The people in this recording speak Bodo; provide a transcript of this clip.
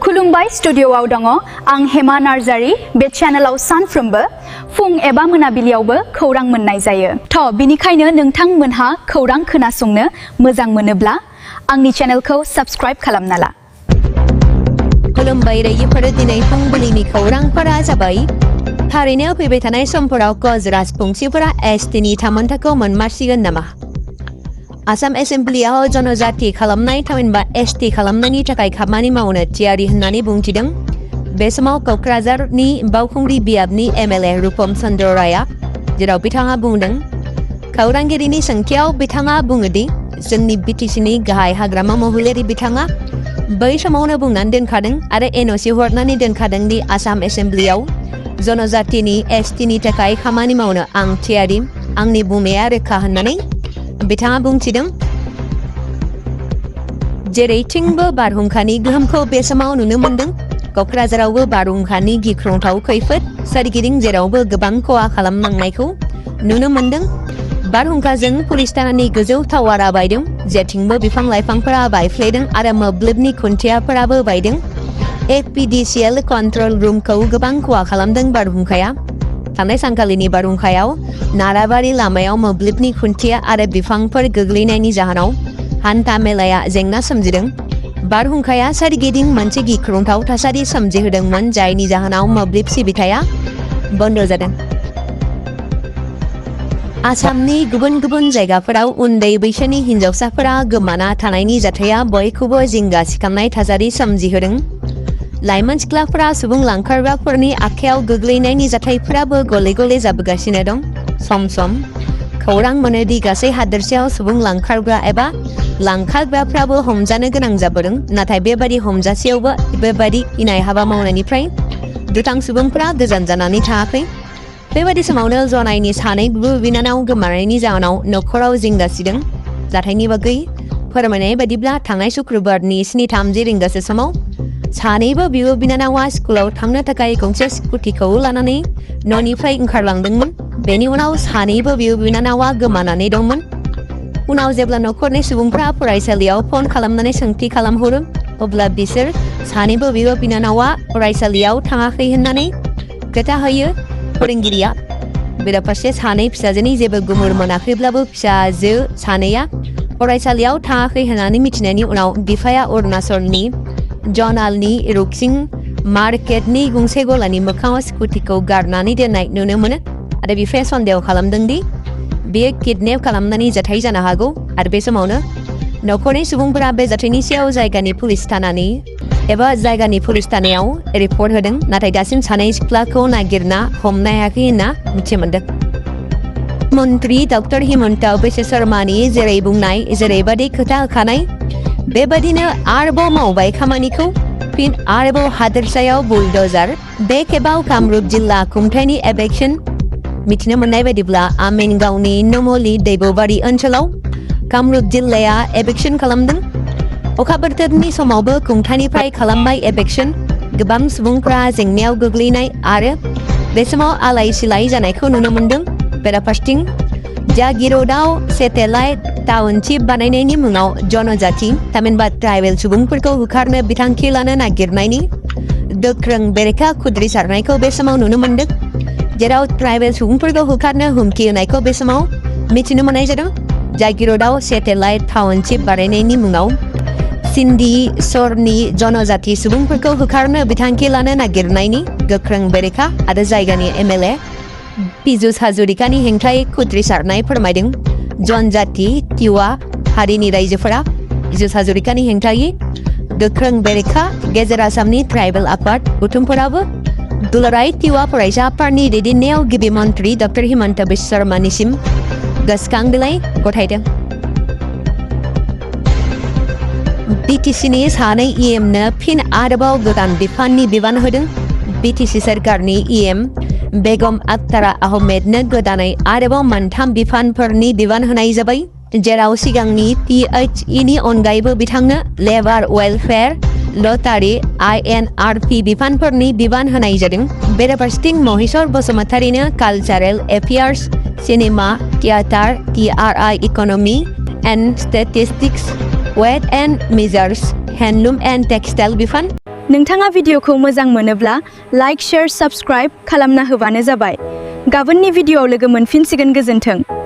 खुलुमबाय स्टुडिय'आव दङ आं हेमा नार्जारी बे चेनेलाव सानफ्रोमबो फुं एबा मोनाबिलियावबो खौरां मोननाय जायो। बिनिखायनो नोंथांमोनहा खौरां खोनासंनो मोजां मोनोब्ला आंनि चेनेलखौ साबस्क्राइब खालामना ला। खुलुमबाय रायजोफोर दिनै फुंबिलिनि खौरांफोरा जाबाय थारैनो फैबाय थानाय समफोराव कच राजबंसिफोरा एसटिनि थामोनथाखौ मोनमारसिगोन नामा? आसाम एसेम्ब्लियाव जनजाति खालामनाय थामहिनबा एसटि खालामनायनि थाखाय खामानि मावनो थियारि होननानै बुंथिदों। बे समाव क'क्राझारनि बावखुंग्रि बियाबनि एमएलए रुपम चन्द्र रायआ जेराव बिथाङा बुंदों खौरांगिरिनि सोंथियाव बिथाङा बुङोदि जोंनि बिटिसिनि गाहाय हाग्रामा महिलारी बिथाङा बै समावनो बुंनानै दोनखादों आरो एनअसि हरनानै दोनखादों दि आसाम एसेम्ब्लियाव जनजातिनि एसटिनि थाखाय खामानि मावनो आं थियारि, आंनि बुंनाया रोखा होननानै बिथाङा बुंथिदों। जेरैथिंबो बारहुंखानि गोहोमखौ बे समाव नुनो मोन्दों। क'क्राझारावबो बारहुंखानि गिख्रंथाव खैफोद सोरगिदिं जेरावबो गोबां खहा खालामनांनायखौ नुनो मोन्दों। बारहुंखाजों पुलिस थानानि गोजौ टावारा बायदों, जेथिंबो बिफां लाइफांफोरा बायफ्लेदों आरो मोब्लिबनि खुन्थियाफोराबो बायदों। BTC कन्ट्रल रुमखौ गोबां खहा खालामदों बारहुंखाया। थांनाय सानखालिनि बारहुंखायाव नाराबारि लामायाव मोब्लिबनि खुन्थिया आरो बिफांफोर गोग्लैनायनि जाहोनाव हान्था मेलाया जेंना सोमजिदों। बारहुंखाया सोरगिदिं मोनसे गिख्रंथाव थासारि सोमजिहोदोंमोन जायनि जाहोनाव मोब्लिब सिबिथाया बन्द जादों। आसामनि गुबुन गुबुन जायगाफोराव उन्दै बैसोनि हिन्जावसाफोरा गोमाना थानायनि जाथाया बयखौबो जिंगा सिखांनाय थासारि सोमजिहोदों। लाइमोन सिख्लाफोरा सुबुं लांखारग्राफोरनि आखायाव गोग्लैनायनि जाथायफोराबो गले गले जाबोगासिनो दं। सम सम खौरां मोनोदि गासै हादोरसायाव सुबुं लांखारग्रा एबा लांखारग्राफ्राबो हमजानो गोनां जाबोदों। नाथाय बेबादि हमजासेयावबो बेबादि इनाय हाबा मावनायनिफ्राय दुथां सुबुंफोरा गोजान जानानै थाङाखै। बेबादि समावनो जनायनि सानै बिब' बिनानाव गोमानायनि जाहोनाव न'खराव जिंगा सिदों। जाथायनि बागै फोरमायनाय बायदिब्ला थांनाय शुक्रबारनि 7:30 रिंगासो समाव सानैबो बिब' बिनानावा स्कुलाव थांनो थाखाय गंसे स्कुटिखौ लानानै न'निफ्राय ओंखारलांदोंमोन। बेनि उनाव सानैबो बिब' बिनानावा गोमानानै दंमोन। उनाव जेब्ला न'खरनि सुबुंफ्रा फरायसालियाव फन खालामनानै सोंथि खालामहरो अब्ला बिसोर सानैबो बिब' बिनानावा फरायसालियाव थाङाखै होननानै खोथा होयो फोरोंगिरिया। बेराफारसे सानै फिसाजोनि जेबो गुमुर मोनाखैब्लाबो फिसाजो सानैया फरायसालियाव थाङाखै होननानै मिथिनायनि उनाव बिफाया अरुणाचलनि जनालनि रुक्सिं मार्केटनि गंसे गलानि मोखाङाव स्कुटिखौ गारनानै दोननाय नुनो मोनो आरो बिफाया सन्देह खालामदों दि बेयो किडनेप खालामनायनि जाथाय जानो हागौ। आरो बे समावनो न'खरनि सुबुंफोरा बे जाथायनि सायाव जायगानि पुलिस थानायाव रिपर्ट होदों। नाथाय दासिम सानै सिख्लाखौ नागिरना हमनो हायाखै होनना मिथिनो मोन्दों। मन्त्रि डक्टर हिमन्त बिश्व शर्मानि जेरै बुंनाय जेरैबादि खोथा होखानाय बेबादिनो आरोबाव मावबाय खामानिखौ। फिन आरोबाव हादोरसायाव बुलडजार। बे खेबाव कामरुप जिल्ला खुंथायनि एबेक्सन। मिथिनो मोननाय बायदिब्ला आमिनगावनि नमली दैबबारि ओनसोलाव कामरुप जिल्लाया एबेक्सन खालामदों। अखा बोथोरनि समावबो खुंथायनिफ्राय खालामबाय एबेक्सन। गोबां सुबुंफ्रा जेंनायाव गोग्लैनाय आरो बे समाव आलाय सिलाय जानायखौ नुनो मोन्दों। बेराफारसेथिं जागिर'दाव सेटेलाइट टाउनशिप बानायनायनि मुङाव जनजाति थामहिनबा ट्राइबेल सुबुंफोरखौ होखारनो बिथांखि लानो नागिरनायनि गोख्रों बेरेखा खुद्रिसारनायखौ बे समाव नुनो मोन्दों। जेराव ट्राइबेल सुबुंफोरखौ होखारनो हुमखि होनायखौ बे समाव मिथिनो मोननाय जादों। जागिर'दाव सेटेलाइट टाउनशिप बानायनायनि मुङाव सिन्धी सरनि जनजाति सुबुंफोरखौ होखारनो बिथांखि लानो नागिरनायनि गोख्रों बेरेखा आरो जायगानि एमएलए पीयूष हाजरिकानि हेंथायै खुद्रिसारनाय फोरमायदों। जनजाति तिवा हारिनि रायजोफोरा पीयूष हाजरिकानि हेंथायै गोख्रों बेरेखा। गेजेर आसामनि ट्राइबेल आफाद गौथुमफोराबो दुलाराय तिवा फरायसा आफादनि दैदेननायाव गिबि मन्त्रि डक्टर हिमन्त बिश्व शर्मानिसिम गोसोखां बिलाइ गथायदों। बिटिसिनि सानै इएमनो फिन आरोबाव गोदान बिफाननि बिबान होदों। बिटिसि सरकारनि इएम बेगम आख्तारा आहमेदनो गोदानै आरोबाव मोनथाम बिफानफोरनि बिबान होनाय जाबाय। जेराव सिगांनि THEनि अनगायैबो बिथांनो लेबार वेलफेयार, लटारि, INRP बिफानफोरनि बिबान होनाय जादों। बेराफारसेथिं महेश्वर बसुमतारिनो cultural affairs, cinema, theatre, TRI economy and statistics, weight and measures, handloom and textile बिफान नोंथाङा भिडिअखौ मोजां मोनोब्ला लाइक, शेयार, साबस्क्राइब खालामना होबानो जाबाय। गाबोननि भिडिअआव लोगो मोनफिनसिगोन। गोजोन्थों।